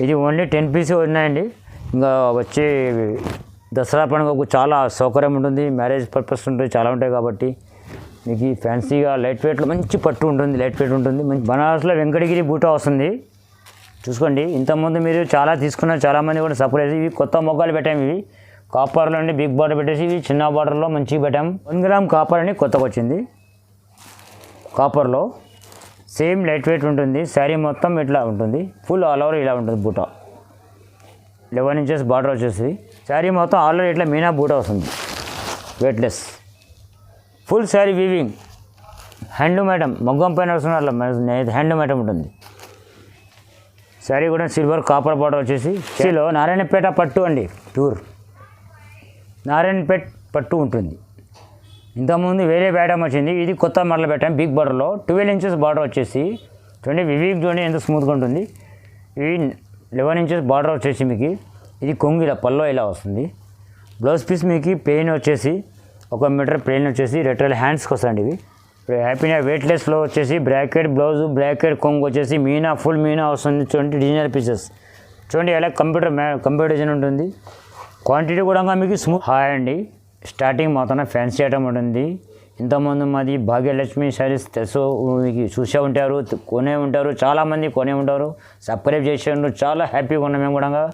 ఇది only 10 piece ఉన్నాయండి. ఇంకా వచ్చే దసరా పండుగకు చాలా సౌకర్యం ఉంటుంది, మ్యారేజ్ పర్పస్ ఉంటుంది, చాలా ఉంటాయి కాబట్టి మీకు ఫ్యాన్సీగా లైట్ వెయిట్లో మంచి పట్టు ఉంటుంది, లైట్ వెయిట్ ఉంటుంది. మంచి బనారస్లో వెంకటగిరి బూటా వస్తుంది చూసుకోండి. ఇంతకుముందు మీరు చాలా తీసుకున్నారు, చాలామంది కూడా సర్ప్రైజ్. ఇవి కొత్త మొగ్గాలు పెట్టాము. ఇవి కాపర్లో అండి, బిగ్ బార్డర్ పెట్టేసి ఇవి చిన్న బార్డర్లో మంచిగా పెట్టాము. 1 గ్రామ్ కాపర్ అని కొత్తగా వచ్చింది. కాపర్లో సేమ్ లైట్ వెయిట్ ఉంటుంది. శారీ మొత్తం ఇట్లా ఉంటుంది, ఫుల్ ఆల్ ఓవర్ ఇలా ఉంటుంది. బూటా 11 ఇంచెస్ బార్డర్ వచ్చేసి శారీ మొత్తం ఆల్ ఓవర్ ఇట్లా మీనా బూటా వస్తుంది, weightless. Full sari weaving handloom item, మగ్గం పైన వస్తున్నారు హ్యాండ్లూమ్ ఐటమ్ ఉంటుంది. శారీ కూడా సిల్వర్ కాపర్ బార్డర్ వచ్చేసి సిలో నారాయణపేట పట్టు అండి, ప్యూర్ నారాయణపేట పట్టు ఉంటుంది. ఇంతకుముందు వేరే ఐటమ్ వచ్చింది, ఇది కొత్త మోడల్ పెట్టాం. బిగ్ బార్డర్లో 12 ఇంచెస్ బార్డర్ వచ్చేసి చూడండి, వివిక్ చూడండి ఎంత స్మూత్గా ఉంటుంది. ఇవి 11 ఇంచెస్ బార్డర్ వచ్చేసి మీకు ఇది కొంగు ఇలా పల్లో ఇలా వస్తుంది. బ్లౌజ్ పీస్ మీకు ప్లెయిన్ వచ్చేసి 1 మీటర్ ప్లెయిన్ వచ్చేసి రెట్రల్ హ్యాండ్స్కి వస్తాయండి. ఇవి హ్యాపీగా వెయిట్లెస్లో వచ్చేసి బ్రాకెట్ బ్లౌజ్, బ్రాకెట్ కొంగు వచ్చేసి మీనా, ఫుల్ మీనా వస్తుంది. చూడండి డిజైనర్ పీసెస్ చూడండి, ఎలా కంప్యూటర్ డిజైన్ ఉంటుంది. క్వాంటిటీ కూడా మీకు స్మూత్. హాయ్ అండి, స్టార్టింగ్ మొత్తం ఫ్యాన్సీ ఐటమ్ ఉంటుంది. ఇంతకుముందు మాది భాగ్యలక్ష్మి శారీస్ తెలుసు, మీకు చూసే ఉంటారు, కొనే ఉంటారు, చాలామంది కొనే ఉంటారు, సబ్స్క్రైబ్ చేసే ఉంటారు. చాలా హ్యాపీగా ఉన్నాం మేము కూడా.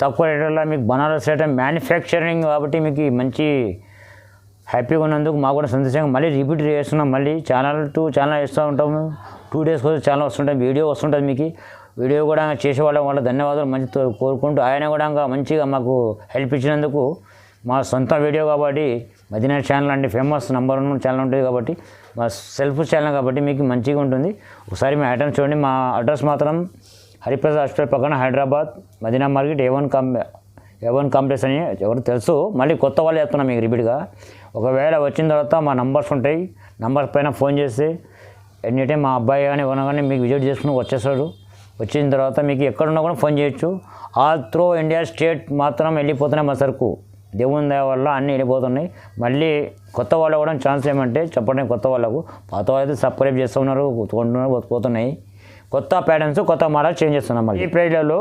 తక్కువ రేట్లలో మీకు బనారస్ ఐటమ్ మ్యానుఫ్యాక్చరింగ్ కాబట్టి మీకు మంచి హ్యాపీగా ఉన్నందుకు మాకు కూడా సంతోషంగా మళ్ళీ రిపీట్ చేస్తున్నాం. మళ్ళీ ఛానల్ టు ఛానల్ వేస్తూ ఉంటాము. 2 డేస్ కోసం ఛానల్ వస్తుంటాయి, వీడియో వస్తుంటుంది. మీకు వీడియో కూడా చేసే వాళ్ళ ధన్యవాదాలు మంచి కోరుకుంటూ, ఆయన కూడా మంచిగా మాకు హెల్ప్ ఇచ్చినందుకు. మా సొంత వీడియో కాబట్టి మదీనా ఛానల్ అండి, ఫేమస్ నంబర్ 1 ఛానల్ ఉంటుంది కాబట్టి, మా సెల్ఫ్ ఛానల్ కాబట్టి మీకు మంచిగా ఉంటుంది. ఒకసారి మీ ఐటమ్స్ చూడండి. మా అడ్రస్ మాత్రం హరిప్రసాద్ హాస్పిటల్ పక్కన, Hyderabad Madina market, A1 complex అని ఎవరు తెలుసు. మళ్ళీ కొత్త వాళ్ళు చెప్తున్నాం మీకు రిపీట్గా. ఒకవేళ వచ్చిన తర్వాత మా నంబర్స్ ఉంటాయి, నంబర్స్ పైన ఫోన్ చేస్తే ఎనీ టైం మా అబ్బాయి కానీ ఎవరైనా కానీ మీకు విజిట్ చేసుకుని వచ్చేస్తాడు. వచ్చిన తర్వాత మీకు ఎక్కడున్నా కూడా ఫోన్ చేయొచ్చు. ఆల్ త్రూ ఇండియా స్టేట్ మాత్రం వెళ్ళిపోతున్నాయి మా సరుకు. దేవుని దయ వల్ల అన్నీ వెళ్ళిపోతున్నాయి. మళ్ళీ కొత్త వాళ్ళు కూడా ఛాన్స్ ఏమంటే చెప్పండి, కొత్త వాళ్ళకు. పాత వాళ్ళు సబ్స్క్రైబ్ చేస్తున్నారు, కొంటున్నారు, పోతున్నాయి. కొత్త ప్యాటర్న్స్, కొత్త మోడల్ చేంజ్ చేస్తున్నాం. మళ్ళీ ఈ ప్రైజ్లలో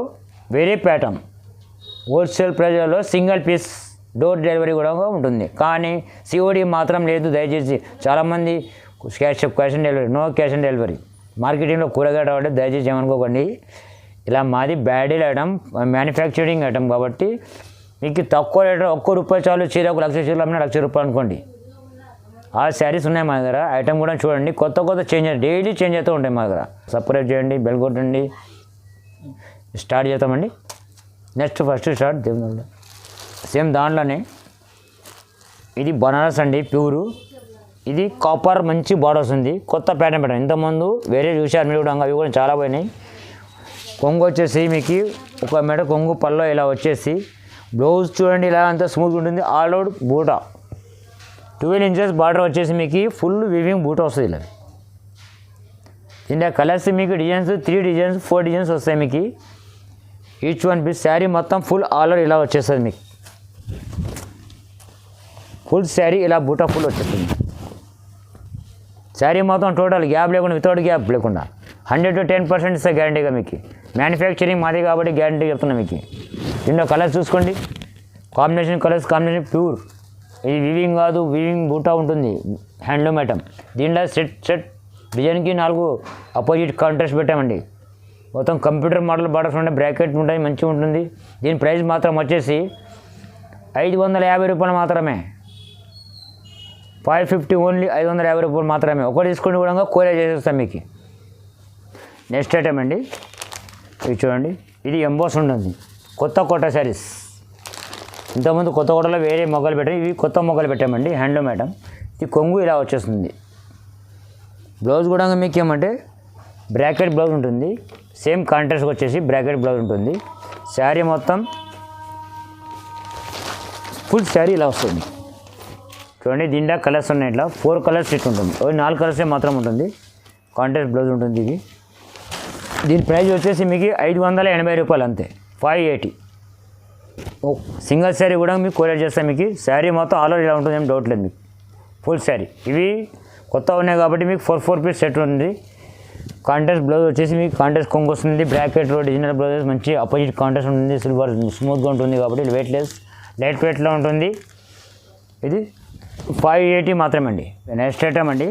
వేరే ప్యాటర్న్, హోల్సేల్ ప్రైజ్లలో సింగిల్ పీస్ డోర్ డెలివరీ కూడా ఉంటుంది. కానీ COD మాత్రం లేదు. దయచేసి చాలామంది cash on delivery, no cash on delivery. మార్కెటింగ్లో కూరగాయలు కాబట్టి దయచేసి ఏమనుకోకండి. ఇలా మాది బ్యాడీల్ ఐటమ్, మ్యానుఫ్యాక్చరింగ్ ఐటమ్ కాబట్టి మీకు తక్కువ రేట్, ₹1 చాలు. చీరకు 1,00,000 చీరలు అమ్మినా ₹1,00,000 అనుకోండి. ఆ శారీస్ ఉన్నాయి మా దగ్గర. ఐటమ్ కూడా చూడండి, కొత్త చేంజ్, డైలీ చేంజ్ అవుతూ ఉంటాయి మా దగ్గర. సబ్స్క్రైబ్ చేయండి, బెల్ కొట్టండి. స్టార్ట్ చేస్తామండి. నెక్స్ట్ ఫస్ట్ స్టార్ట్ దేవుని సేమ్ దాంట్లోనే ఇది బనారస్ అండి, ప్యూరు. ఇది కాపర్ మంచి బార్డర్ వస్తుంది. కొత్త ప్యాటర్న్ పెట్టండి. ఇంతకుముందు వేరే చూశారు మీరు కూడా, అవి కూడా చాలా పోయినాయి. కొంగు వచ్చేసి మీకు 1 మీటర్ కొంగు పల్లో ఇలా వచ్చేసి, బ్లౌజ్ చూడండి ఇలా అంతా స్మూత్గా ఉంటుంది. ఆల్ అవుట్ బూటా 12 ఇంచెస్ బార్డర్ వచ్చేసి మీకు ఫుల్ వీవింగ్ బూటా వస్తుంది. ఇలా దీంట్లో కలర్స్ మీకు డిజైన్స్ 3 డిజైన్స్ 4 డిజైన్స్ వస్తాయి మీకు. ఈచ్ వన్ పీస్ శారీ మొత్తం ఫుల్ ఆల్ ఓవర్ ఇలా వచ్చేస్తుంది మీకు. ఫుల్ శారీ ఇలా బూటా ఫుల్ వచ్చేస్తుంది. శారీ మొత్తం టోటల్ గ్యాప్ లేకుండా, వితౌట్ గ్యాప్ లేకుండా 100 to 10% ఇస్తే గ్యారంటీగా మీకు. మ్యానుఫ్యాక్చరింగ్ మాది కాబట్టి గ్యారంటీ చెప్తున్నా మీకు. దీంట్లో కలర్స్ చూసుకోండి, కాంబినేషన్ కలర్స్, కాంబినేషన్ ప్యూర్. ఇది వీవింగ్ కాదు, వీవింగ్ బూటా ఉంటుంది, హ్యాండ్లూమ్ ఐటమ్. దీంట్లో సెట్ డిజైన్కి 4 అపోజిట్ కాంట్రాస్ట్ పెట్టామండి. మొత్తం కంప్యూటర్ మోడల్ బార్డర్స్ ఉంటాయి, బ్రాకెట్ ఉంటాయి, మంచిగా ఉంటుంది. దీని ప్రైస్ మాత్రం వచ్చేసి ₹550 మాత్రమే. 550 ఓన్లీ, ₹550 మాత్రమే. ఒకటి తీసుకుని కూడా కోరియర్ చేసేస్తాం మీకు. నెక్స్ట్ ఐటమ్ అండి, ఇది చూడండి. ఇది ఎంబోస్ ఉంటుంది, కొత్త శారీస్. ఇంతకుముందు కొత్త కోటలో వేరే మొగ్గలు పెట్టాం, ఇవి కొత్త మొగ్గలు పెట్టామండి, హ్యాండ్లూమ్ ఐటమ్. ఇది కొంగు ఇలా వచ్చేస్తుంది. బ్లౌజ్ కూడా మీకు ఏమంటే బ్రాకెట్ బ్లౌజ్ ఉంటుంది, సేమ్ కాంట్రాస్ట్ వచ్చేసి బ్రాకెట్ బ్లౌజ్ ఉంటుంది. శారీ మొత్తం ఫుల్ శారీ ఇలా వస్తుంది చూడండి. దీంట్లో కలర్స్ ఉన్నాయి, ఇట్లా 4 కలర్స్ సెట్ ఉంటుంది. 4 కలర్సే మాత్రం ఉంటుంది. కాంట్రాస్ట్ బ్లౌజ్ ఉంటుంది ఇది. దీని ప్రైస్ వచ్చేసి మీకు ₹580 అంతే, 580. సింగిల్ శారీ కూడా మీకు కొరియర్ చేస్తాం మీకు. శారీ మొత్తం ఆల్ ఓవర్ ఇలా ఉంటుంది, ఏం డౌట్ లేదు మీకు. ఫుల్ శారీ ఇవి కొత్త ఉన్నాయి కాబట్టి మీకు 4 పీస్ సెట్ ఉంది. కాంట్రాస్ట్ బ్లౌజ్ వచ్చేసి మీకు కాంట్రాస్ట్ కొంగు వస్తుంది. బ్రాకెట్లో డిజైనర్ బ్లౌజెస్ మంచి అపోజిట్ కాంట్రాస్ట్ ఉంటుంది. సిల్వర్ స్మూత్గా ఉంటుంది కాబట్టి లైట్ వెయిట్లో ఉంటుంది. ఇది 580 మాత్రమే అండి. నెక్స్ట్ ఐటమ్ అండి,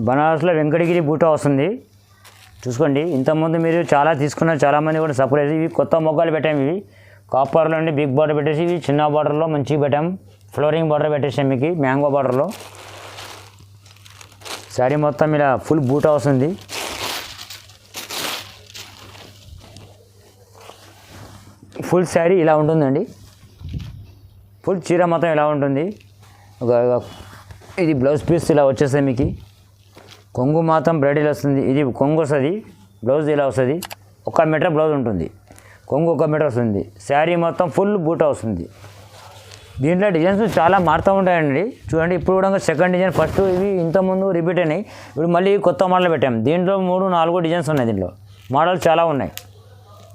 బనారస్లో వెంకటగిరి బూటా వస్తుంది. చూసుకోండి, ఇంతకుముందు మీరు చాలా తీసుకున్నారు, చాలామంది కూడా సపరేట్. ఇవి కొత్త మొగ్గాలు పెట్టాము. ఇవి కాపర్లో అండి, బిగ్ బార్డర్ పెట్టేసి ఇవి చిన్న బార్డర్లో మంచిగా పెట్టాం. ఫ్లోరింగ్ బార్డర్ పెట్టేసాం మీకు మ్యాంగో బార్డర్లో. శారీ మొత్తం ఇలా ఫుల్ బూటా వస్తుంది. ఫుల్ శారీ ఇలా ఉంటుందండి. ఫుల్ చీర మొత్తం ఇలా ఉంటుంది. ఇది బ్లౌజ్ పీస్ ఇలా వచ్చేస్తుంది మీకు. కొంగు మాత్రం బ్రైడల్ వస్తుంది. ఇది కొంగు వస్తుంది, బ్లౌజ్ ఇలా వస్తుంది. 1 మీటర్ బ్లౌజ్ ఉంటుంది, కొంగు 1 మీటర్ వస్తుంది. శారీ మొత్తం ఫుల్ బూటా వస్తుంది. దీంట్లో డిజైన్స్ చాలా మారుతూ ఉంటాయండి. చూడండి, ఇప్పుడు కూడా సెకండ్ డిజైన్, ఫస్ట్ ఇవి ఇంతకుముందు రిపీట్ అయినాయి, ఇప్పుడు మళ్ళీ కొత్త మోడల్ పెట్టాం. దీంట్లో 3-4 డిజైన్స్ ఉన్నాయి. దీంట్లో మోడల్స్ చాలా ఉన్నాయి.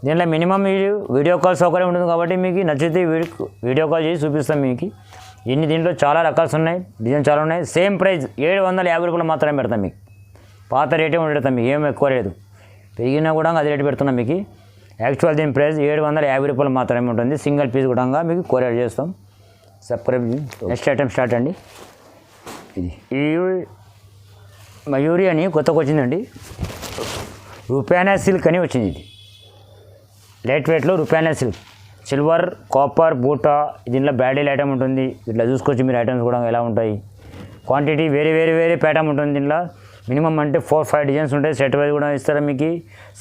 దీంట్లో మినిమం వీడియో కాల్ సౌకర్యం ఉంటుంది కాబట్టి మీకు నచ్చితే వీడియో కాల్ చేసి చూపిస్తాం మీకు. దీంట్లో చాలా రకాలు ఉన్నాయి, డిజైన్ చాలా ఉన్నాయి. సేమ్ ప్రైస్ 750 రూపాయలు మాత్రమే పెడతాం మీకు. పాత రేటే ఉండేస్తాం మీకు, ఏం ఎక్కువ లేదు. పెరిగినా కూడా అదే రేటు పెడుతున్నాం మీకు. యాక్చువల్ దీని ప్రైస్ 750 రూపాయలు మాత్రమే ఉంటుంది. సింగిల్ పీస్ కూడా మీకు కొరియర్ చేస్తాం సపరేట్. నెక్స్ట్ ఐటమ్ స్టార్ట్ అండి. ఇది మయూరి అని కొత్తగా వచ్చిందండి. రూపానా సిల్క్ అని వచ్చింది. ఇది లైట్ వెయిట్లో రూపానా సిల్క్, సిల్వర్ కాపర్ బూటా. దీంట్లో బ్రాడల్ ఐటమ్ ఉంటుంది. ఇట్లా చూసుకోవచ్చు మీరు ఐటమ్స్ కూడా ఎలా ఉంటాయి. క్వాంటిటీ వేరే ప్యాటర్న్ ఉంటుంది. దీంట్లో మినిమం అంటే 4-5 డిజైన్స్ ఉంటాయి. సెట్ వైజ్ కూడా ఇస్తారు మీకు.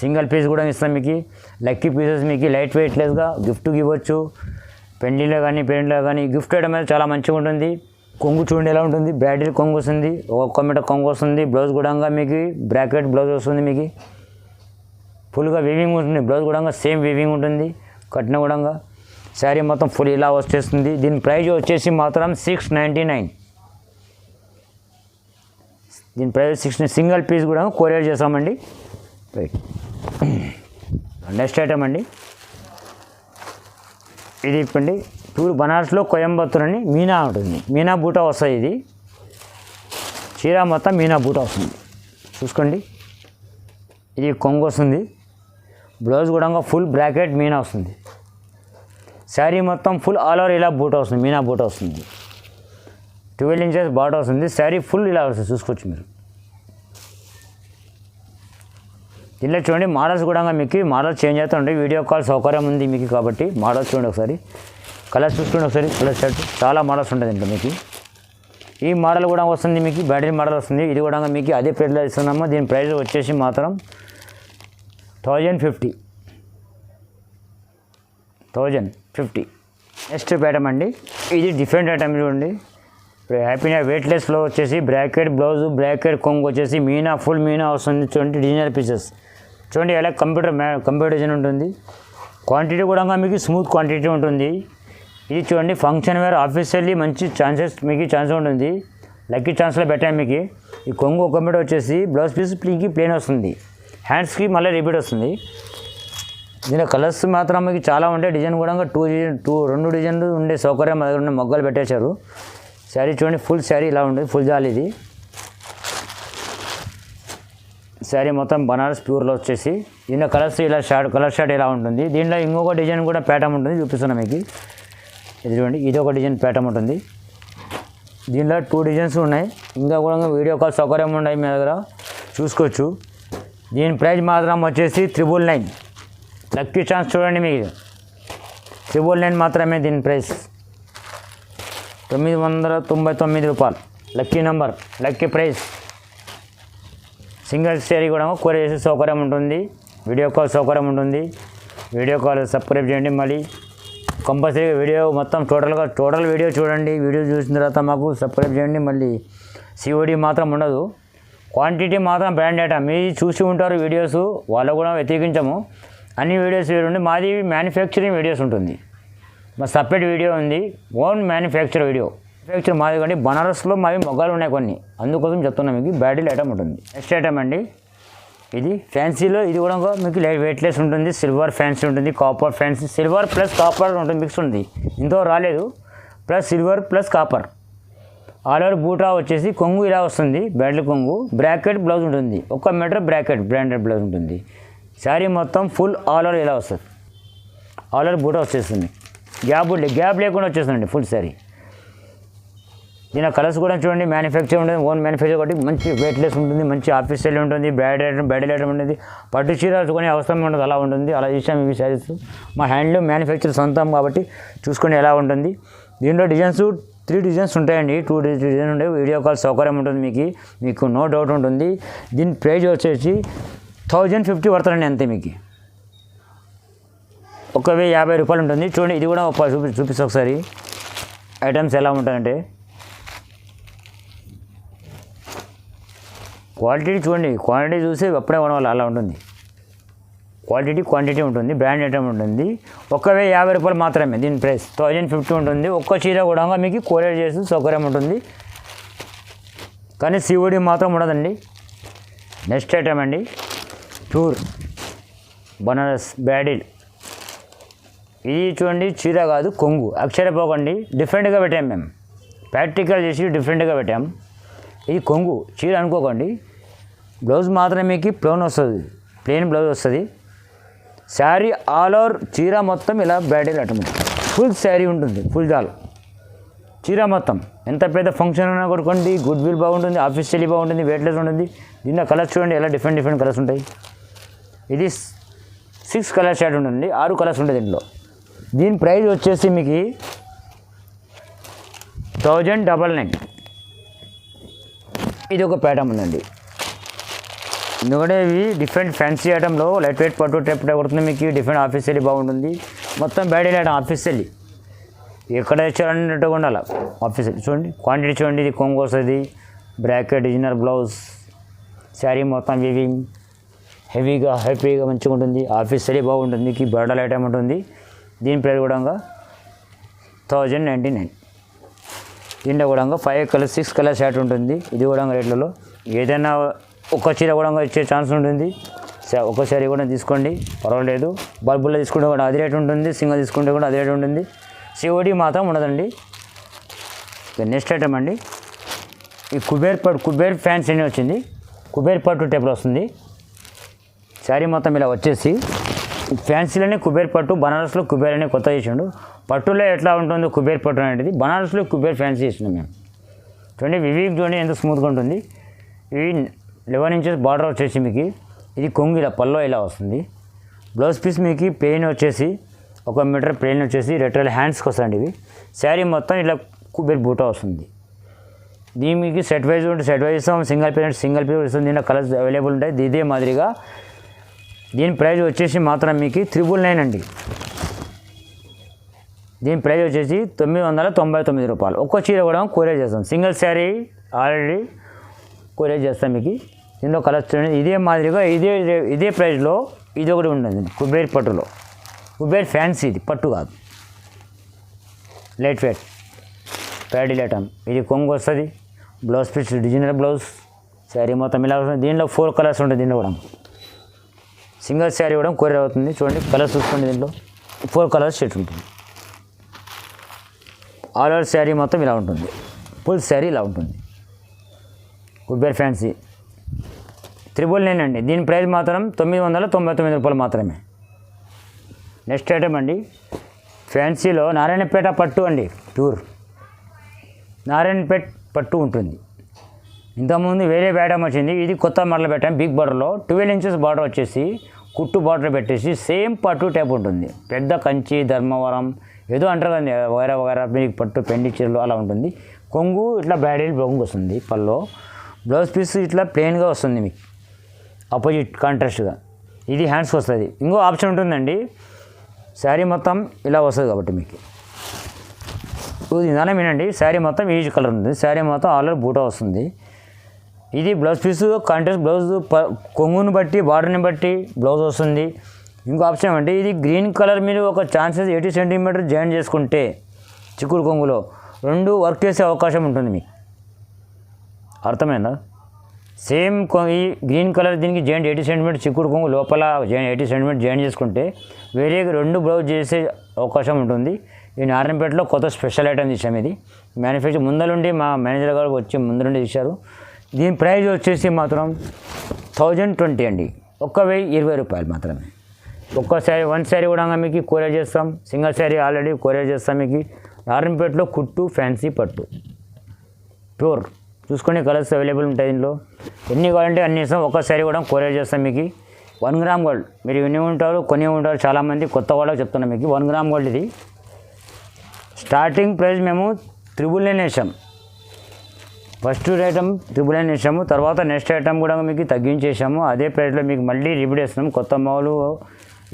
సింగిల్ పీస్ కూడా ఇస్తాం మీకు. లక్కీ పీసెస్ మీకు లైట్ వెయిట్లెస్గా గిఫ్ట్కి ఇవ్వచ్చు. పెండ్లిలో కానీ గిఫ్ట్ ఐటమ్ అయితే చాలా మంచిగా ఉంటుంది. కొంగు చూడండి ఎలా ఉంటుంది. బ్రాడల్ కొంగు వస్తుంది, 1 మీటర్ కొంగు వస్తుంది. బ్లౌజ్ కూడా మీకు బ్రాకెట్ బ్లౌజ్ వస్తుంది. మీకు ఫుల్గా వీవింగ్ ఉంటుంది. బ్లౌజ్ కూడా సేమ్ వీవింగ్ ఉంటుంది. కట్టిన కూడా శారీ మొత్తం ఫుల్ ఇలా వచ్చేస్తుంది. దీని ప్రైజ్ వచ్చేసి మాత్రం 699. దీని ప్రైస్ 6. సింగిల్ పీస్ కూడా కొరియర్ చేస్తామండి. రైట్, నెక్స్ట్ ఐటమ్ అండి. ఇది ఇప్పండి ప్యూర్ బనారస్లో కోయంబత్తూర్ అని మీనా ఉంటుంది. మీనా బూటా వస్తుంది. ఇది చీర మొత్తం మీనా బూటా వస్తుంది. చూసుకోండి, ఇది కొంగు వస్తుంది. బ్లౌజ్ కూడా ఫుల్ బ్రాకెట్ మీనా వస్తుంది. శారీ మొత్తం ఫుల్ ఆల్ ఓవర్ ఇలా బూటా వస్తుంది, మీనా బూటా వస్తుంది. 12 ఇంచెస్ బార్డర్ వస్తుంది. శారీ ఫుల్ ఇలా వస్తుంది. చూసుకోవచ్చు మీరు. ఇలా చూడండి, మోడల్స్ కూడా మీకు మోడల్స్ చేంజ్ అవుతూ ఉంటాయి. వీడియో కాల్ సౌకర్యం ఉంది మీకు కాబట్టి మోడల్స్ చూడండి ఒకసారి. కలర్స్ చూసుకోండి ఒకసారి. కలర్ షర్ట్ చాలా మోడల్స్ ఉంటుంది ఇంట్లో మీకు. ఈ మోడల్ కూడా వస్తుంది మీకు, బ్యాటరీ మోడల్ వస్తుంది. ఇది కూడా మీకు అదే ప్రైస్లో ఇస్తున్నాము. దీని ప్రైస్ వచ్చేసి మాత్రం 1050. నెక్స్ట్ ఐటమ్ అండి. ఇది డిఫరెంట్ ఐటమ్ చూడండి. ఇప్పుడు హ్యాపీగా వెయిట్లెస్ ఫ్లో వచ్చేసి బ్రాకెట్ బ్లౌజ్, బ్రాకెట్ కొంగు వచ్చేసి మీనా ఫుల్ మీనా వస్తుంది. చూడండి డిజైనర్ పీసెస్ చూడండి ఎలా కంప్యూటర్ డిజైన్ ఉంటుంది. క్వాంటిటీ కూడా మీకు స్మూత్ క్వాంటిటీ ఉంటుంది. ఇది చూడండి ఫంక్షన్ వేర్ ఆఫీషియల్లీ మంచి ఛాన్స్ ఉంటుంది. లక్కీ ఛాన్స్లో పెట్టాము మీకు. ఈ కొంగు 1 మీటర్ వచ్చేసి బ్లౌజ్ పీస్ ప్లెయిన్ వస్తుంది. హ్యాండ్స్కి మళ్ళీ రిపీట్ వస్తుంది. దీనిలో కలర్స్ మాత్రం మీకు చాలా ఉంటాయి. డిజైన్ కూడా 2 డిజైన్లు ఉండే సౌకర్యం మా దగ్గర ఉన్న మొగ్గలు పెట్టేశారు. శారీ చూడండి, ఫుల్ శారీ ఇలా ఉంటుంది. ఫుల్ జాలి ఇది శారీ మొత్తం బనారస్ ప్యూర్లో వచ్చేసి. దీనిలో కలర్స్ ఇలా కలర్ షార్ట్ ఇలా ఉంటుంది. దీంట్లో ఇంకొక డిజైన్ కూడా ప్యాటర్న్ ఉంటుంది, చూపిస్తున్నాను మీకు. ఇది చూడండి, ఇది ఒక డిజైన్ ప్యాటర్న్ ఉంటుంది. దీనిలో 2 డిజైన్స్ ఉన్నాయి. ఇంకా కూడా వీడియో కాల్ సౌకర్యం ఉన్నాయి మీ దగ్గర, చూసుకోవచ్చు. దీని ప్రైస్ మాత్రం వచ్చేసి 999. లక్కీ ఛాన్స్ చూడండి మీకు, 999 మాత్రమే దీని ప్రైస్. 999 రూపాయలు lucky number, lucky price. Single sari కూడా కొరియర్ చేసే సౌకర్యం ఉంటుంది. వీడియో కాల్ సౌకర్యం ఉంటుంది. వీడియో కాల్ సబ్స్క్రైబ్ చేయండి. మళ్ళీ కంపల్సరీగా వీడియో మొత్తం టోటల్ వీడియో చూడండి. వీడియో చూసిన తర్వాత మాకు సబ్స్క్రైబ్ చేయండి. మళ్ళీ సిఓడి మాత్రం ఉండదు. క్వాంటిటీ మాత్రం బ్రాండ్ ఐటమ్. మీరు చూసి ఉంటారు వీడియోస్, వాళ్ళు కూడా వ్యతిరేకించము. అన్ని వీడియోస్ వేరుండి. మాది మ్యానుఫ్యాక్చరింగ్ వీడియోస్ ఉంటుంది. మా సపరేట్ వీడియో ఉంది, ఓన్ మ్యానుఫ్యాక్చర్ వీడియో. మ్యానుఫ్యాక్చర్ మాది కానీ బనారస్లో మావి మొగ్గాలు ఉన్నాయి కొన్ని, అందుకోసం చెప్తున్నాం మీకు. బ్యాటిల్ ఐటమ్ ఉంటుంది. నెక్స్ట్ ఐటమ్ అండి, ఇది ఫ్యాన్సీలో. ఇది కూడా మీకు వెయిట్లెస్ ఉంటుంది. సిల్వర్ ఫ్యాన్సీ ఉంటుంది, copper fancy. Silver plus copper ఉంటుంది, మిక్స్ ఉంది. ఇంతో రాలేదు. Plus silver plus copper all over బూటా వచ్చేసి కొంగు ఇలా వస్తుంది, బెల్ట్ కొంగు, బ్రాకెట్ బ్లౌజ్ ఉంటుంది, 1 మీటర్ బ్రాకెట్ బ్రాండెడ్ బ్లౌజ్ ఉంటుంది. శారీ మొత్తం ఫుల్ ఆల్ ఓవర్ ఇలా వస్తుంది, ఆల్ ఓవర్ బూటా వచ్చేస్తుంది, గ్యాప్ లేకుండా వచ్చేస్తుందండి ఫుల్ శారీ. దీని కలర్స్ కూడా చూడండి, మ్యానుఫ్యాక్చర్ ఉంటుంది, ఓన్ మ్యానుఫ్యాక్చర్ కాబట్టి మంచి వెయిట్లెస్ ఉంటుంది, మంచి ఆఫీస్ స్టైల్ ఉంటుంది, బ్రైడల్ ఐటమ్ ఉంటుంది, పట్టు చీర కొని అవసరం ఉండదు, అలా ఉంటుంది. అలా చూసాం ఇవి శారీస్. మా హ్యాండ్లూమ్ మ్యానుఫ్యాక్చర్ సొంతం కాబట్టి చూసుకొని ఎలా ఉంటుంది. దీంట్లో డిజైన్స్ 3 డిజైన్స్ ఉంటాయండి, 2 డిజైన్స్ ఉంటాయి. వీడియో కాల్ సౌకర్యం ఉంటుంది, మీకు నో డౌట్ ఉంటుంది. దీని ప్రైజ్ వచ్చేసి 1050 పడుతుందండి అంతే. మీకు 1050 రూపాయలు ఉంటుంది. చూడండి ఇది కూడా చూపిస్తా ఒకసారి ఐటమ్స్ ఎలా ఉంటాయంటే. క్వాలిటీ చూడండి, క్వాంటిటీ చూసి అప్పుడే కొనవాలి, అలా ఉంటుంది. క్వాంటిటీ ఉంటుంది, బ్రాండ్ ఐటమ్ ఉంటుంది. 1050 రూపాయలు మాత్రమే దీని ప్రైస్. 1050 ఉంటుంది. ఒక్క చీర కూడా మీకు కొరియర్ చేసి సౌకర్యం ఉంటుంది, కానీ సిఓడి మాత్రం ఉండదండి. నెక్స్ట్ ఐటమ్ అండి, ప్యూర్ బనారస్ బ్యాడిల్. ఇది చూడండి చీర కాదు కొంగు, అక్షరపోకండి, డిఫరెంట్గా పెట్టాం మేము, ప్రాక్టికల్ చేసి డిఫరెంట్గా పెట్టాం. ఇది కొంగు చీర అనుకోకండి. బ్లౌజ్ మాత్రమే మీకు ప్లెయిన్ బ్లౌజ్ వస్తుంది. శారీ ఆల్ ఓవర్ చీర మొత్తం ఇలా బ్రైడల్ ఆటోమేటిక్ ఫుల్ శారీ ఉంటుంది, ఫుల్ జాల్ చీర మొత్తం. ఎంత పెద్ద ఫంక్షన్ అయినా కొట్టుకోండి, గుడ్ విల్ బాగుంటుంది, ఆఫీస్ స్టైల్ బాగుంటుంది, వెయిట్లెస్ ఉంటుంది. దీనిలో కలర్స్ చూడండి ఎలా డిఫరెంట్ కలర్స్ ఉంటాయి. ఇది 6 కలర్ షేడ్ ఉంటుంది, 6 కలర్స్ ఉంటుంది దీంట్లో. దీని ప్రైస్ వచ్చేసి మీకు 1099. ఇది ఒక ప్యాటర్న్ ఉందండి. ఎందుకంటే ఇవి డిఫరెంట్ ఫ్యాన్సీ ఐటంలో లైట్ వెయిట్ పట్టు టైప్ కొడుతుంది మీకు. డిఫరెంట్ ఆఫీస్ స్టైల్ బాగుంటుంది, మొత్తం బ్రైడల్ ఐటమ్ ఆఫీస్ స్టైల్. ఎక్కడ తెచ్చారన్నట్టుగా ఉండాలి ఆఫీస్ స్టైల్. చూడండి క్వాంటిటీ చూడండి, ఇది కొంగు వస్తుంది, బ్రాకెట్ డిజైనర్ బ్లౌజ్, శారీ మొత్తం వీవింగ్ హ్యాపీగా మంచిగా ఉంటుంది, ఆఫీస్ స్టైల్ బాగుంటుంది, మీకు బ్రైడల్ ఐటమ్ ఉంటుంది. దీని ప్రైస్ కూడా 1099. దీంట్లో కూడా 5 కలర్ 6 కలర్ షర్ట్ ఉంటుంది. ఇది కూడా రేట్లలో ఏదైనా ఒక్క చీర కూడా ఇచ్చే ఛాన్స్ ఉంటుంది. ఒక శారీ కూడా తీసుకోండి పర్వాలేదు. బల్బుల్లో తీసుకుంటే కూడా అదే రేట్ ఉంటుంది, సింగిల్ తీసుకుంటే కూడా అదే రేట్ ఉంటుంది. సిఓడి మాత్రం ఉండదండి. నెక్స్ట్ ఐటమ్ అండి, ఈ కుబేర్ ఫ్యాన్స్ అని వచ్చింది, కుబేర్ పట్టు టైప్లో వస్తుంది. శారీ మొత్తం ఇలా వచ్చేసి ఫ్యాన్సీలోనే కుబేర్ పట్టు, బనారస్లో కుబేర్ అనే కొత్త చేసిండు. పట్టులో ఎట్లా ఉంటుందో కుబేర్ పట్టు అనేది బనారస్లో కుబేర్ ఫ్యాన్సీ చేసినాం మేము. చూడండి వివిక్ చూడండి ఎంత స్మూత్గా ఉంటుంది. ఇవి 11 ఇంచెస్ బార్డర్ వచ్చేసి మీకు, ఇది కొంగు ఇలా పల్లో ఇలా వస్తుంది. బ్లౌజ్ పీస్ మీకు ప్లెయిన్ వచ్చేసి 1 మీటర్ ప్లెయిన్ వచ్చేసి రెట్రల్ హ్యాండ్స్కి వస్తుంది. ఇవి శారీ మొత్తం ఇలా కుబేర్ బూటా వస్తుంది. దీని మీకు సెట్ వైజ్ ఉంటే సెట్ వైజ్ ఇస్తాం, సింగిల్ పీస్ ఇస్తుంది. దీంట్లో కలర్స్ అవైలబుల్ ఉంటాయి. ఇదే మాదిరిగా దీని ప్రైస్ వచ్చేసి మాత్రం మీకు 999 అండి. దీని ప్రైస్ వచ్చేసి 999 రూపాయలు. ఒక్క చీర కూడా కొరియర్ చేస్తాం, సింగిల్ శారీ ఆల్రెడీ కొరియర్ చేస్తాం మీకు. దీనిలో కలర్స్ చూడండి, ఇదే మాదిరిగా ఇదే ప్రైస్లో ఇది ఒకటి ఉంటుంది కుబేర్ పట్టులో. కుబేర్ ఫ్యాన్సీ, ఇది పట్టు కాదు, లైట్ వెయిట్ ప్యాడీ ఐటమ్. ఇది కొంగు వస్తుంది, blouse piece designer blouse, sari మొత్తం ఇలా వస్తుంది. దీనిలో 4 కలర్స్ ఉంటుంది. దీనిలో కూడా సింగిల్ శారీ కూడా కొరియర్ అవుతుంది. చూడండి కలర్స్ చూసుకోండి, దీంట్లో 4 కలర్స్ షేడ్ ఉంటుంది. ఆల్ ఓవర్ శారీ మొత్తం ఇలా ఉంటుంది, ఫుల్ శారీ ఇలా ఉంటుంది. కుబేర్ ఫ్యాన్సీ 999 అండి. దీని ప్రైస్ మాత్రం 999 రూపాయలు మాత్రమే. నెక్స్ట్ ఐటమ్ అండి, ఫ్యాన్సీలో నారాయణపేట పట్టు అండి, ప్యూర్ నారాయణపేట పట్టు ఉంటుంది. ఇంతకుముందు వేరే ఐటమ్ వచ్చింది, ఇది కొత్త మోడల్ పెట్టాం. బిగ్ బార్డర్లో 12 ఇంచెస్ బార్డర్ వచ్చేసి కుట్టు బార్డర్ పెట్టేసి సేమ్ పట్టు టైప్ ఉంటుంది. పెద్ద కంచి ధర్మవరం ఏదో అంటారు కదండి, వగైరా మీకు పట్టు పెండి చీరలు అలా ఉంటుంది. కొంగు ఇట్లా బ్రైడల్ కొంగు వస్తుంది పల్లో. బ్లౌజ్ పీస్ ఇట్లా ప్లెయిన్గా వస్తుంది మీకు, ఆపోజిట్ కాంట్రాస్ట్గా. ఇది హ్యాండ్స్కి వస్తుంది. ఇంకో ఆప్షన్ ఉంటుందండి, శారీ మొత్తం ఇలా వస్తుంది కాబట్టి మీకు నిదానం వినండి. శారీ మొత్తం ఈజ్ కలర్ ఉంటుంది, శారీ మొత్తం ఆల్రెడీ బూటా వస్తుంది. ఇది బ్లౌజ్ పీసు కాంట్రాస్ట్ బ్లౌజ్, కొంగుని బట్టి బార్డర్ని బట్టి బ్లౌజ్ వస్తుంది. ఇంకో ఆప్షన్ అంటే ఇది గ్రీన్ కలర్ మీరు ఒక ఛాన్సెస్ 80 సెంటీమీటర్ జాయిన్ చేసుకుంటే చిక్కుడు కొంగులో 2 వర్క్ చేసే అవకాశం ఉంటుంది మీకు. అర్థమైందా? సేమ్ ఈ గ్రీన్ కలర్ దీనికి జాయింట్ 80 సెంటీమీటర్ చిక్కుడు కొంగు లోపల 80 సెంటీమీటర్ జాయిన్ చేసుకుంటే వేరే 2 బ్లౌజ్ చేసే అవకాశం ఉంటుంది. ఈ నారాయణపేటలో కొత్త స్పెషల్ ఐటమ్ తీసాము. ఇది మ్యానుఫ్యాక్చర్ ముందరుండి మా మేనేజర్ గారు వచ్చి ముందరుండి తీశారు. దీని ప్రైస్ వచ్చేసి మాత్రం 1020 అండి, 1020 రూపాయలు మాత్రమే. ఒక్క శారీ, వన్ శారీ కూడా మీకు కొరియర్ చేస్తాం. సింగిల్ శారీ ఆల్రెడీ కొరియర్ చేస్తాం మీకు. నారాయణపేటలో కుట్టు ఫ్యాన్సీ పట్టు ప్యూర్ చూసుకొని కలర్స్ అవైలబుల్ ఉంటాయి. దీనిలో ఎన్ని కావాలంటే అన్ని ఇస్తాం. ఒక్క శారీ కూడా కొరియర్ చేస్తాం మీకు. 1 గ్రామ్ గోల్డ్ మీరు విని ఉంటారు, కొని ఉంటారు చాలామంది, కొత్త వాళ్ళకి చెప్తున్నాం మీకు. 1 గ్రామ్ గోల్డ్ ఇది స్టార్టింగ్ ప్రైస్ మేము 999 వేసాం. ఫస్ట్ ఐటమ్ 999 వేసాము. తర్వాత నెక్స్ట్ ఐటమ్ కూడా మీకు తగ్గించేసాము. అదే ప్రైస్లో మీకు మళ్ళీ రిపీట్ చేస్తున్నాం. కొత్త మావులు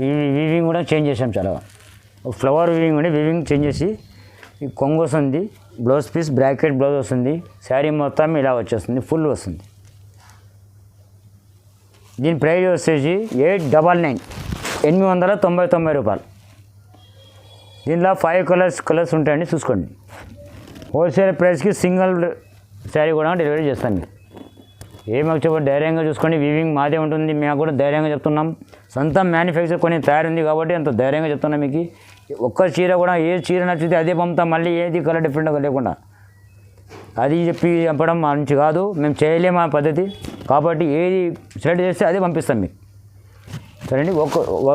ఈ వీవింగ్ కూడా చేంజ్ చేసాం. చాలా ఫ్లవర్ వీవింగ్ ఉండి వీవింగ్ చేంజ్ చేసి ఈ కొంగు వస్తుంది, బ్లౌజ్ పీస్ బ్రాకెట్ బ్లౌజ్ వస్తుంది, శారీ మొత్తం ఇలా వచ్చేస్తుంది, ఫుల్ వస్తుంది. దీని ప్రైస్ వచ్చేసి 899, 899 రూపాయలు. దీనిలో 5 కలర్స్ ఉంటాయండి, చూసుకోండి. హోల్సేల్ ప్రైస్కి సింగిల్ శారీ కూడా డెలివరీ చేస్తాం మీకు. ఏమో చెప్పండి, ధైర్యంగా చూసుకోండి. వీవింగ్ మాదే ఉంటుంది, మేము కూడా ధైర్యంగా చెప్తున్నాం. సొంతం మ్యానుఫ్యాక్చర్ కొన్ని తయారుంది కాబట్టి అంత ధైర్యంగా చెప్తున్నాం మీకు. ఒక్క చీర కూడా ఏ చీర నచ్చితే అదే పంపుతాం, మళ్ళీ ఏది కలర్ డిఫరెంట్గా లేకుండా. అది చెప్పి పంపడం మంచి కాదు, మేము చేయలేము ఆ పద్ధతి. కాబట్టి ఏది సెలెక్ట్ చేస్తే అదే పంపిస్తాం మీకు. సరేండి.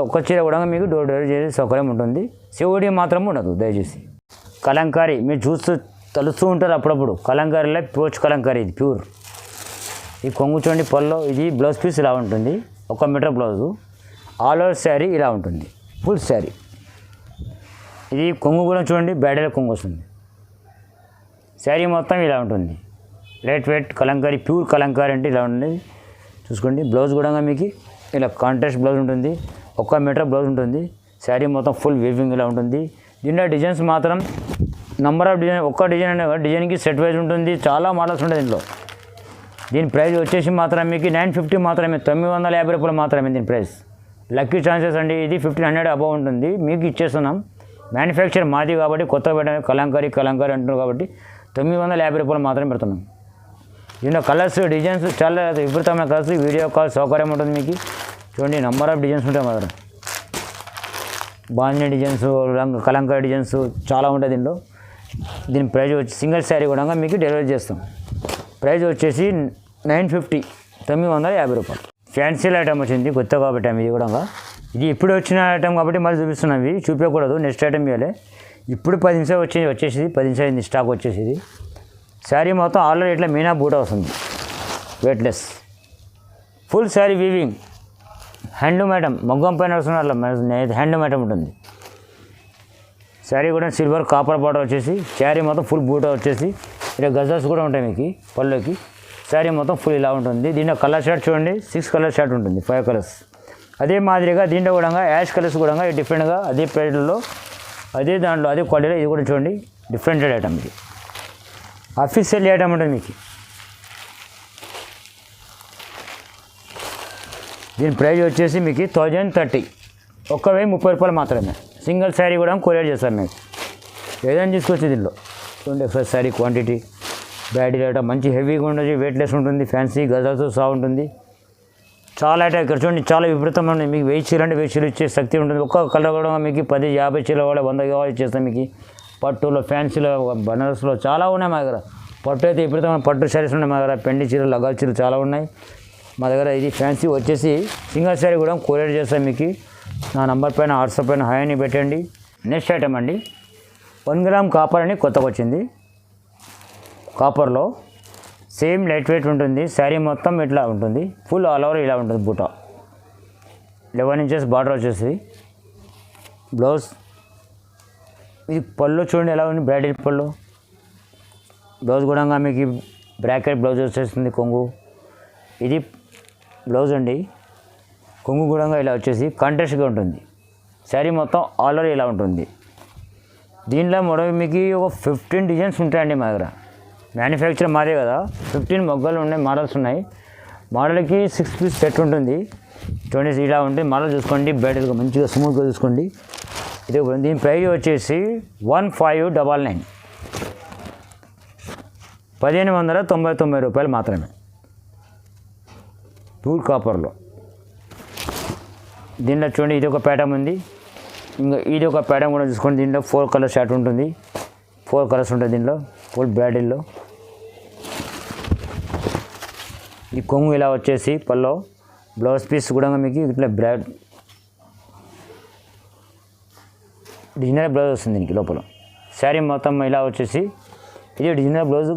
ఒక్క చీర కూడా మీకు డోర్ డెలివరీ చేసే సౌకర్యం ఉంటుంది. సిఓడి మాత్రం ఉండదు దయచేసి. కలంకారీ మీరు తెలుస్తూ ఉంటారు అప్పుడప్పుడు. కలంకారీలో పోచ్ కలంకారీ, ఇది ప్యూర్. ఈ కొంగు చూడండి పల్లో, ఇది బ్లౌజ్ పీస్ ఇలా ఉంటుంది, 1 metre blouse. All over sari ఇలా ఉంటుంది, ఫుల్ శారీ. ఇది కొంగు కూడా చూడండి, బ్రైడల్ కొంగు వస్తుంది. శారీ మొత్తం ఇలా ఉంటుంది, light weight Kalamkari, pure Kalamkari అంటే ఇలా ఉంటుంది. చూసుకోండి. బ్లౌజ్ కూడా మీకు ఇలా కాంట్రాస్ట్ బ్లౌజ్ ఉంటుంది, 1 మీటర్ బ్లౌజ్ ఉంటుంది. శారీ మొత్తం ఫుల్ వీవింగ్ ఇలా ఉంటుంది. దీంట్లో డిజైన్స్ మాత్రం నంబర్ ఆఫ్ డిజైన్, ఒక్క డిజైన్ అనే డిజైన్కి సెట్ వైజ్ ఉంటుంది, చాలా మోడల్స్ ఉంటాయి దీంట్లో. దీని ప్రైస్ వచ్చేసి మాత్రం మీకు 950 మాత్రమే, 950 రూపాయలు మాత్రమే దీని ప్రైస్. లక్కీ ఛాన్సెస్ అండి, ఇది 1500 అబవ్ ఉంటుంది, మీకు ఇచ్చేస్తున్నాం. మ్యానుఫ్యాక్చర్ మాది కాబట్టి కొత్త పెట్టాను, కలంకారీ అంటున్నారు కాబట్టి 950 రూపాయలు మాత్రమే పెడుతున్నాం. దీనిలో కలర్స్ డిజైన్స్ చాలా విపరీతమైన కలర్స్, వీడియో కాల్ సౌకర్యం ఉంటుంది మీకు. చూడండి, నంబర్ ఆఫ్ డిజైన్స్ ఉంటాయి మాత్రం. బాంధనీ డిజైన్స్, కలంకారీ డిజైన్స్ చాలా ఉంటాయి దీనిలో. దీని ప్రైస్ వచ్చి సింగిల్ శారీ కూడా మీకు డెలివరీ చేస్తాం. ప్రైస్ వచ్చేసి 950, 950 రూపాయలు. ఫ్యాన్సీల ఐటమ్ వచ్చింది కొత్తగా పెట్టాము. ఇది కూడా ఇది ఇప్పుడు వచ్చిన ఐటమ్ కాబట్టి మళ్ళీ చూపిస్తున్నాం. ఇవి చూపించకూడదు, నెక్స్ట్ ఐటమ్ ఇవ్వాలి. ఇప్పుడు 10 నిమిషాలు వచ్చేసి 10 నిమిషాలు అయింది స్టాక్ వచ్చేసి. శారీ మొత్తం ఆల్రెడీ ఇట్లా మీనా బూట వస్తుంది, weightless, full sari weaving. Handloom item, మగ్గం పైన వస్తున్న హ్యాండ్లూమ్ ఐటమ్ ఉంటుంది. శారీ కూడా సిల్వర్ కాపర్ బార్డర్ వచ్చేసి, శారీ మొత్తం ఫుల్ బూట వచ్చేసి, ఇలా గజల్స్ కూడా ఉంటాయి మీకు పళ్ళుకి. శారీ మొత్తం ఫుల్ ఇలా ఉంటుంది. దీంట్లో కలర్ షర్ట్ చూడండి, 6 కలర్ షర్ట్ ఉంటుంది, 5 కలర్స్. అదే మాదిరిగా దీంట్లో కూడా యాష్ కలర్స్ కూడా డిఫరెంట్గా అదే ప్రైస్లో, అదే దాంట్లో అదే క్వాలిటీలో ఇది కూడా చూడండి, డిఫరెంటెడ్ ఐటమ్. ఇది అఫీషియల్ ఐటమ్ ఉంటుంది మీకు. దీని ప్రైస్ వచ్చేసి మీకు 1030, 1030 రూపాయలు మాత్రమే. సింగిల్ శారీ కూడా కొరియర్ చేస్తాం మీకు. ఏదైనా తీసుకొచ్చి దీనిలో చూడండి, excess sari quantity, bridal item మంచి హెవీగా ఉండదు, వెయిట్లెస్ ఉంటుంది, ఫ్యాన్సీ గజాల్స్ సా ఉంటుంది. చాలా ఐటమ్ ఇక్కడ చూడండి, చాలా విపరీతంగా ఉన్నాయి. మీకు 1000 చీరలు అంటే 1000 చీరలు ఇచ్చే శక్తి ఉంటుంది. ఒక్క కలర్ కూడా మీకు 10, 50 చీరలు కూడా 100 కావాలి ఇచ్చేస్తాం మీకు. పట్టులో, ఫ్యాన్సీలో, బనారస్లో చాలా ఉన్నాయి మా దగ్గర. పట్టు అయితే విపరీతమైన పట్టు శారీస్ ఉన్నాయి మా దగ్గర. పెండి చీరలు, లగాల్ చీరలు చాలా ఉన్నాయి మా దగ్గర. ఇది ఫ్యాన్సీ వచ్చేసి సింగిల్ శారీ కూడా కొరియర్ చేస్తాం మీకు. నా నంబర్ పైన వాట్సాప్ పైన హాయ్ అని పెట్టండి. నెక్స్ట్ ఐటమ్ అండి, 1 గ్రామ్ కాపర్ అని కొత్తగా వచ్చింది. కాపర్లో సేమ్ లైట్ వెయిట్ ఉంటుంది. శారీ మొత్తం ఇట్లా ఉంటుంది, ఫుల్ ఆల్ ఓవర్ ఇలా ఉంటుంది. బూట 11 ఇంచెస్ బార్డర్ వచ్చేసి, బ్లౌజ్ ఇది పళ్ళు చూడండి ఎలా ఉంది, బ్రైడల్ పళ్ళు. బ్లౌజ్ కూడా మీకు బ్రాకెట్ బ్లౌజ్ వచ్చేస్తుంది, కొంగు. ఇది బ్లౌజ్ అండి, కొంగు కూడా ఇలా వచ్చేసి కాంట్రాస్ట్గా ఉంటుంది. శారీ మొత్తం ఆల్ ఓవర్ ఇలా ఉంటుంది. దీంట్లో మీకు ఒక 15 డిజైన్స్ ఉంటాయండి మా దగ్గర. మ్యానుఫ్యాక్చర్ మాదే కదా, 15 మొగ్గలు ఉన్నాయి, మోడల్స్ ఉన్నాయి. మోడల్కి 6 పీస్ సెట్ ఉంటుంది. 20 ఇలా ఉంటుంది. మోడల్ చూసుకోండి, బ్రైడల్గా మంచిగా స్మూత్గా చూసుకోండి. ఇది దీని ప్రైస్ వచ్చేసి 1599, 1599 రూపాయలు మాత్రమే, ప్యూర్ కాపర్లో. దీనిలో చూడండి, ఇది ఒక ప్యాటర్న్ ఉంది, ఇంకా ఇది ఒక ప్యాటర్న్ కూడా చూసుకోండి. దీంట్లో 4 కలర్ షర్ట్ ఉంటుంది, 4 కలర్స్ ఉంటుంది దీంట్లో ఫుల్ బ్రాడీల్లో. ఈ కొంగు ఇలా వచ్చేసి పల్లో, బ్లౌజ్ పీస్ కూడా మీకు ఇట్లా డిజైనర్ బ్లౌజ్ వస్తుంది దీనికి లోపల. శారీ మొత్తం ఇలా వచ్చేసి ఇది డిజైనర్ బ్లౌజ్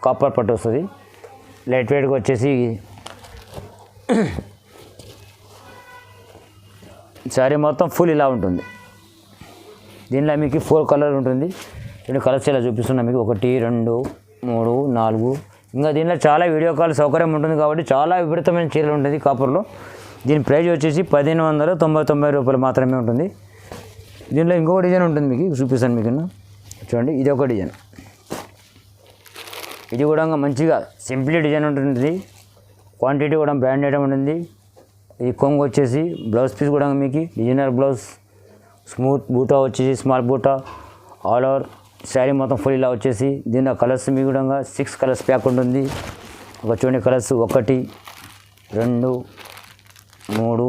కాపర్ పట్టు వస్తుంది. లైట్ వెయిట్గా వచ్చేసి శారీ మొత్తం ఫుల్ ఇలా ఉంటుంది. దీనిలో మీకు 4 కలర్ ఉంటుంది. 2 కలర్స్ ఇలా చూపిస్తున్నా మీకు 1 2 3 4. ఇంకా దీనిలో చాలా వీడియో కాల్ సౌకర్యం ఉంటుంది కాబట్టి చాలా విపరీతమైన చీరలు ఉంటుంది కాపర్లో. దీని ప్రైస్ వచ్చేసి 1590 రూపాయలు మాత్రమే ఉంటుంది. దీనిలో ఇంకొక డిజైన్ ఉంటుంది మీకు చూపిస్తాను మీకు. చూడండి ఇది ఒక డిజైన్, ఇది కూడా మంచిగా సింప్లీ డిజైన్ ఉంటుంది. క్వాంటిటీ కూడా బ్రాండ్ ఐటమ్ ఉంటుంది. ఈ కొంగు వచ్చేసి బ్లౌజ్ పీస్ కూడా మీకు డిజైనర్ బ్లౌజ్, స్మూత్ బూటా వచ్చేసి స్మాల్ బూటా ఆల్ ఓవర్ శారీ మొత్తం ఫుల్ ఇలా వచ్చేసి. దీనిలో కలర్స్ మీకు కూడా 6 కలర్స్ ప్యాక్ ఉంటుంది. ఒక చూడండి కలర్స్ 1 2 3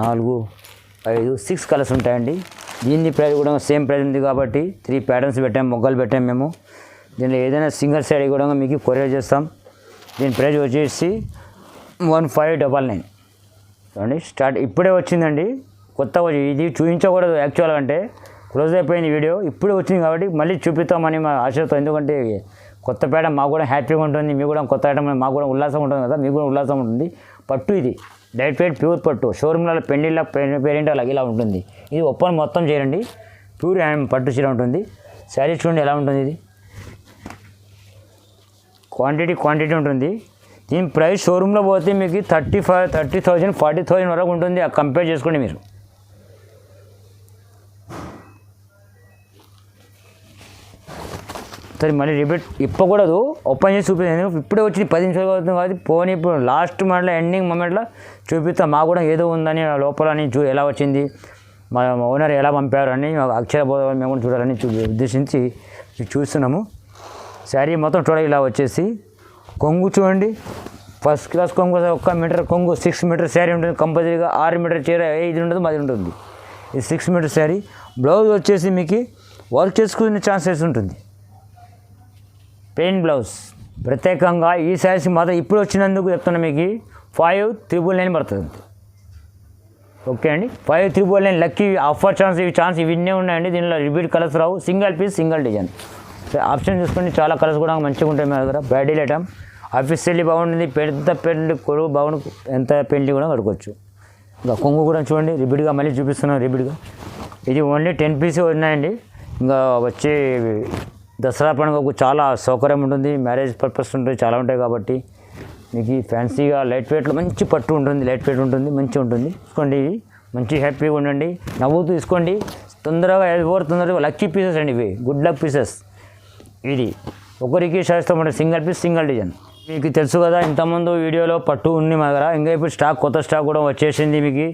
4 5 6 కలర్స్ ఉంటాయండి. దీని ప్రైస్ కూడా సేమ్ ప్రైస్ ఉంది కాబట్టి 3 ప్యాటర్న్స్ పెట్టాము, మొగ్గలు పెట్టాము మేము. దీనిలో ఏదైనా సింగిల్ శారీ కూడా మీకు కొరియర్ చేస్తాం. దీని ప్రైస్ వచ్చేసి 1599. చూడండి స్టార్ట్ ఇప్పుడే వచ్చిందండి, కొత్తగా ఇది చూపించకూడదు యాక్చువల్గా, అంటే క్లోజ్ అయిపోయింది వీడియో. ఇప్పుడే వచ్చింది కాబట్టి మళ్ళీ చూపిస్తామని మా ఆశతో. ఎందుకంటే కొత్త ప్యాటర్న్ మాకు కూడా హ్యాపీగా ఉంటుంది, మీకు కూడా కొత్త ఐటమ్ మాకు కూడా ఉల్లాసం ఉంటుంది కదా, మీకు కూడా ఉల్లాసం ఉంటుంది. పట్టు ఇది లైట్ వెయిట్ ప్యూర్ పట్టు, షోరూమ్లలో పెళ్ళిళ్ళ పేరెంట్ అలాగే ఇలా ఉంటుంది. ఇది ఓపెన్ మొత్తం చేయండి, ప్యూర్ పట్టు చీర ఉంటుంది. శారీ చూడండి ఎలా ఉంటుంది. ఇది క్వాంటిటీ ఉంటుంది. దీని ప్రైస్ షోరూంలో పోతే మీకు 30,000 40,000 వరకు ఉంటుంది. కంపేర్ చేసుకోండి మీరు. సరే మళ్ళీ రిపీట్ ఇప్పకూడదు, ఓపెన్ చేసి చూపిస్తాను. ఇప్పుడే వచ్చింది 10 నిమిషాలు అవుతుంది కాబట్టి పోనీ ఇప్పుడు లాస్ట్ మొమెంట్లో ఎండింగ్ మొమెంట్లో చూపిస్తాం. మాకు కూడా ఏదో ఉందని లోపల ఎలా వచ్చింది, మా ఓనర్ ఎలా పంపారు అని అక్షరబోధం మేము కూడా చూడాలని ఉద్దేశించి చూస్తున్నాము. శారీ మొత్తం టోటల్ ఇలా వచ్చేసి కొంగు చూడండి, ఫస్ట్ క్లాస్ కొంగు, 1 మీటర్ కొంగు, 6 మీటర్ శారీ ఉంటుంది కంపల్సరీగా. 6 మీటర్ చీర ఇది ఉంటుంది, 10 ఉంటుంది. ఇది 6 మీటర్ శారీ. బ్లౌజ్ వచ్చేసి మీకు వర్క్ చేసుకునే ఛాన్సెస్ ఉంటుంది. ప్లెయిన్ బ్లౌజ్ ప్రత్యేకంగా ఈ శారీస్ మాత్రం ఇప్పుడు వచ్చినందుకు చెప్తున్నా మీకు 5399 పడుతుంది. ఓకే అండి, 5399 లక్కీ ఆఫర్ ఛాన్స్. ఇవన్నీ ఉన్నాయండి. దీనిలో రిపీట్ కలర్స్ రావు, single piece single design. Option చూసుకొని చాలా కలర్స్ కూడా మంచిగా ఉంటాయి మా దగ్గర. బ్రైడల్ ఐటమ్ ఆఫీషియల్లీ బాగుంటుంది, పెద్ద పెళ్లి కొడుకు బాగుంది, ఎంత పెళ్లి కూడా కడుకోవచ్చు. ఇంకా కొంగు కూడా చూడండి రిపీట్గా మళ్ళీ చూపిస్తున్నాం రిపీట్గా. ఇది ఓన్లీ 10 పీస్ ఉన్నాయండి. ఇంకా వచ్చే దసరా పండుగకు చాలా సౌకర్యం ఉంటుంది, మ్యారేజ్ పర్పస్ ఉంటుంది, చాలా ఉంటాయి కాబట్టి మీకు ఫ్యాన్సీగా లైట్ వెయిట్లో మంచి పట్టు ఉంటుంది, లైట్ వెయిట్ ఉంటుంది, మంచిగా ఉంటుంది. తీసుకోండి, మంచి హ్యాపీగా ఉండండి, నవ్వుతూ తీసుకోండి. తొందరగా లక్కీ పీసెస్ అండి ఇవి, గుడ్ లక్ పీసెస్. ఇది ఒకరికి శాస్త్రం అంటే సింగిల్ పీస్ సింగిల్ డిజైన్. మీకు తెలుసు కదా ఇంతకుముందు వీడియోలో పట్టు ఉంది మా దగ్గర. ఇంకా ఇప్పుడు కొత్త స్టాక్ కూడా వచ్చేసింది మీకు.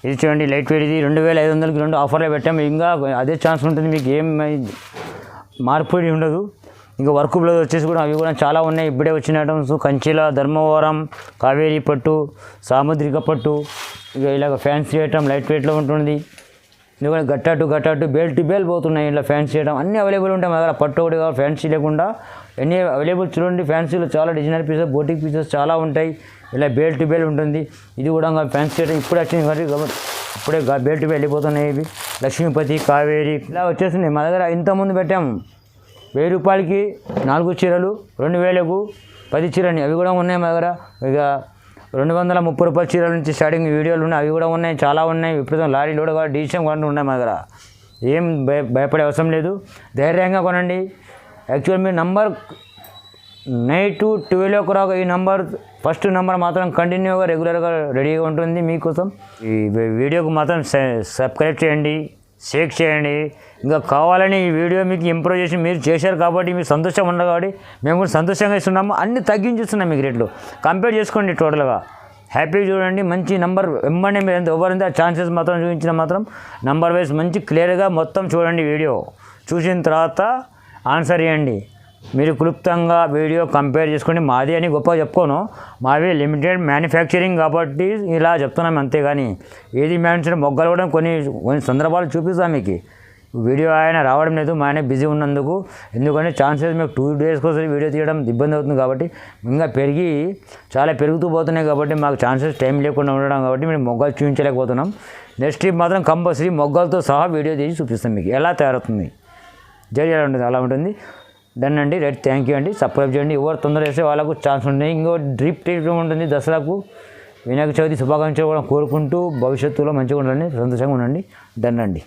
ఇది చూడండి లైట్ వెయిట్, ఇది 2500కి 2 ఆఫర్లో పెట్టాము. ఇంకా అదే ఛాన్స్ ఉంటుంది, మీకు ఏం మార్పు ఉండదు. ఇంకా వర్క్ బ్లౌజ్ వచ్చేసి కూడా అవి కూడా చాలా ఉన్నాయి, ఇప్పుడే వచ్చిన ఐటమ్స్. కంచిల, ధర్మవరం, కావేరీ పట్టు, సాముద్రిక పట్టు, ఇక ఇలాగ ఫ్యాన్సీ ఐటమ్ లైట్ వెయిట్లో ఉంటుంది. ఎందుకంటే గట్టాటు బేల్ టు బేల్ పోతున్నాయి. ఇలా ఫ్యాన్సీ ఐటమ్ అన్నీ అవైలబుల్ ఉంటాయి మా దగ్గర. పట్టు ఒకటి కావాలి ఫ్యాన్సీ లేకుండా అన్నీ అవైలబుల్. చూడండి ఫ్యాన్సీలో చాలా డిజైనర్ పీసెస్, బోటిక్ పీసెస్ చాలా ఉంటాయి. ఇలా బేల్ టు బేల్ ఉంటుంది. ఇది కూడా ఫ్యాన్సీ ఐటమ్ ఇప్పుడు వచ్చింది కాబట్టి ఇప్పుడే బేల్ టు బేల్ వెళ్ళిపోతున్నాయి. ఇవి లక్ష్మీపతి, కావేరీ ఇలా వచ్చేస్తున్నాయి మా దగ్గర. ఇంతకుముందు పెట్టాము 1000 రూపాయలకి 4 చీరలు, 2000కు 10 చీరని, అవి కూడా ఉన్నాయి మా దగ్గర. ఇక 230 రూపాయల చీరల నుంచి స్టార్టింగ్ వీడియోలు ఉన్నాయి, అవి కూడా ఉన్నాయి, చాలా ఉన్నాయి. ఇప్పుడు లారీ లోడ్ కూడా డీసీఎం కూడా ఉన్నాయి మా దగ్గర. ఏం భయపడే అవసరం లేదు, ధైర్యంగా కొనండి. యాక్చువల్ మీ నంబర్ నైట్ 12 ఈ నంబర్ ఫస్ట్ నెంబర్ మాత్రం కంటిన్యూగా రెగ్యులర్గా రెడీగా ఉంటుంది మీకోసం. ఈ వీడియోకి మాత్రం సబ్స్క్రైబ్ చేయండి, షేర్ చేయండి. ఇంకా కావాలని ఈ వీడియో మీకు ఇంప్రూవ్ చేసి మీరు చేశారు కాబట్టి మీకు సంతోషంగా ఉండదు కాబట్టి మేము కూడా సంతోషంగా ఇస్తున్నాము. అన్ని తగ్గించిస్తున్నాం మీకు రేట్లు. కంపేర్ చేసుకోండి టోటల్గా, హ్యాపీగా చూడండి. మంచి నెంబర్ వెంబడి మీరు ఎంత ఎవరైంది ఆ ఛాన్సెస్ మాత్రం చూపించిన మాత్రం నంబర్ వైజ్ మంచి క్లియర్గా మొత్తం చూడండి. వీడియో చూసిన తర్వాత ఆన్సర్ చేయండి. మీరు క్లుప్తంగా వీడియో కంపేర్ చేసుకుని మాది అని గొప్పగా చెప్పుకోను, మావి లిమిటెడ్ మ్యానుఫ్యాక్చరింగ్ కాబట్టి ఇలా చెప్తున్నాం అంతేగాని ఏది మ్యానుఫ్యాక్చరింగ్ మొగ్గలు కూడా కొన్ని సందర్భాలు చూపిస్తాం మీకు. వీడియో ఆయన రావడం లేదు, మా ఆయన బిజీ ఉన్నందుకు. ఎందుకంటే ఛాన్సెస్ మీకు 2 days ఒకసారి వీడియో తీయడం ఇబ్బంది అవుతుంది కాబట్టి, ఇంకా చాలా పెరుగుతూ పోతున్నాయి కాబట్టి మాకు ఛాన్సెస్ టైం లేకుండా ఉండడం కాబట్టి మేము మొగ్గలు చూపించలేకపోతున్నాం. నెక్స్ట్ ట్రిప్ మాత్రం కంపల్సరీ మొగ్గలతో సహా వీడియో తీసి చూపిస్తాం మీకు ఎలా తయారవుతుంది, ఎలా ఉంటుంది అలా ఉంటుంది. డన్ అండి, రైట్, థ్యాంక్ యూ అండి. సబ్స్క్రైబ్ చేయండి. ఎవరు తొందర చేస్తే వాళ్ళకు ఛాన్స్ ఉంటుంది. ఇంకో డ్రిప్ ట్రీట్మెంట్ ఉంటుంది దసరాకు, వినాయక చవితి శుభాకాంక్షలు కూడా కోరుకుంటూ భవిష్యత్తులో మంచిగా ఉండండి, సంతోషంగా ఉండండి. డన్ అండి.